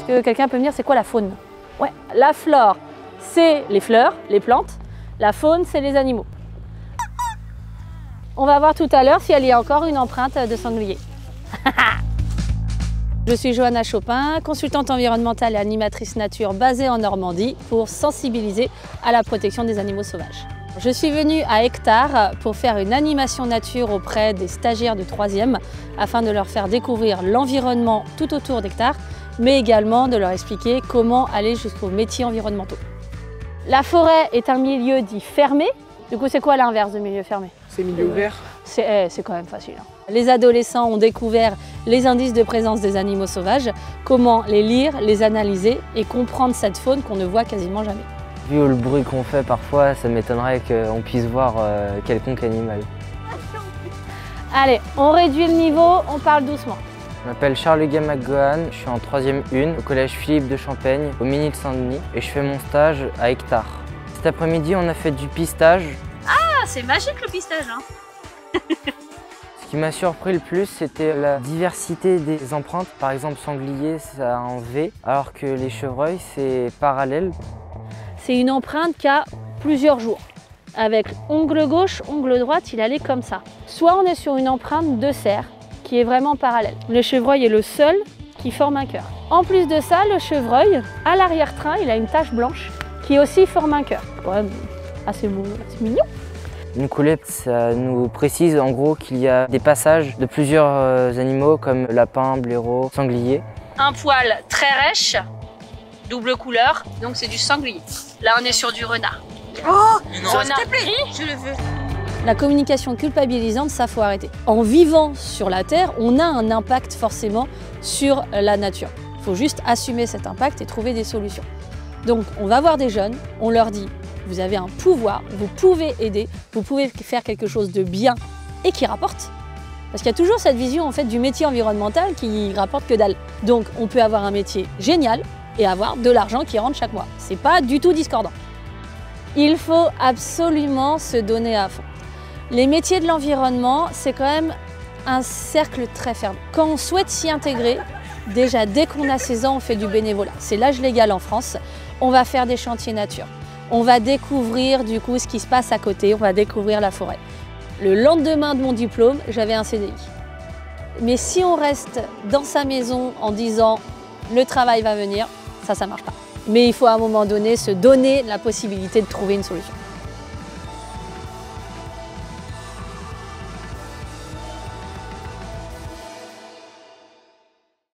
Est-ce que quelqu'un peut me dire c'est quoi la faune? Ouais, la flore, c'est les fleurs, les plantes. La faune, c'est les animaux. On va voir tout à l'heure si elle y a encore une empreinte de sanglier. Je suis Johanna Chopin, consultante environnementale et animatrice nature basée en Normandie pour sensibiliser à la protection des animaux sauvages. Je suis venue à Hectare pour faire une animation nature auprès des stagiaires de 3e afin de leur faire découvrir l'environnement tout autour d'Hectare, mais également de leur expliquer comment aller jusqu'aux métiers environnementaux. La forêt est un milieu dit fermé. Du coup, c'est quoi l'inverse de milieu fermé? C'est milieu ouvert. C'est quand même facile. Les adolescents ont découvert les indices de présence des animaux sauvages, comment les lire, les analyser et comprendre cette faune qu'on ne voit quasiment jamais. Vu le bruit qu'on fait parfois, ça m'étonnerait qu'on puisse voir quelconque animal. Allez, on réduit le niveau, on parle doucement. Je m'appelle Charles-Hugues McGohan, je suis en 3e 1 au collège Philippe de Champaigne, au Mesnil-Saint-Denis, et je fais mon stage à Hectare. Cet après-midi, on a fait du pistage. Ah, c'est magique le pistage, hein. Ce qui m'a surpris le plus, c'était la diversité des empreintes. Par exemple, sanglier, ça a un V, alors que les chevreuils, c'est parallèle. C'est une empreinte qui a plusieurs jours. Avec ongle gauche, ongle droite, il allait comme ça. Soit on est sur une empreinte de cerf, qui est vraiment parallèle. Le chevreuil est le seul qui forme un cœur. En plus de ça, le chevreuil, à l'arrière-train, il a une tache blanche qui aussi forme un cœur. C'est quand même assez mignon. Une coulette, ça nous précise en gros qu'il y a des passages de plusieurs animaux comme lapin, blaireau, sanglier. Un poil très rêche, double couleur, donc c'est du sanglier. Là, on est sur du renard. Oh, Renard s'il te plaît, gris. je le veux. La communication culpabilisante, ça faut arrêter. En vivant sur la Terre, on a un impact forcément sur la nature. Il faut juste assumer cet impact et trouver des solutions. Donc on va voir des jeunes, on leur dit vous avez un pouvoir, vous pouvez aider, vous pouvez faire quelque chose de bien et qui rapporte. Parce qu'il y a toujours cette vision en fait du métier environnemental qui rapporte que dalle. Donc on peut avoir un métier génial et avoir de l'argent qui rentre chaque mois. C'est pas du tout discordant. Il faut absolument se donner à fond. Les métiers de l'environnement, c'est quand même un cercle très fermé. Quand on souhaite s'y intégrer, déjà dès qu'on a 16 ans, on fait du bénévolat. C'est l'âge légal en France. On va faire des chantiers nature. On va découvrir du coup ce qui se passe à côté, on va découvrir la forêt. Le lendemain de mon diplôme, j'avais un CDI. Mais si on reste dans sa maison en disant le travail va venir, ça marche pas. Mais il faut à un moment donné se donner la possibilité de trouver une solution.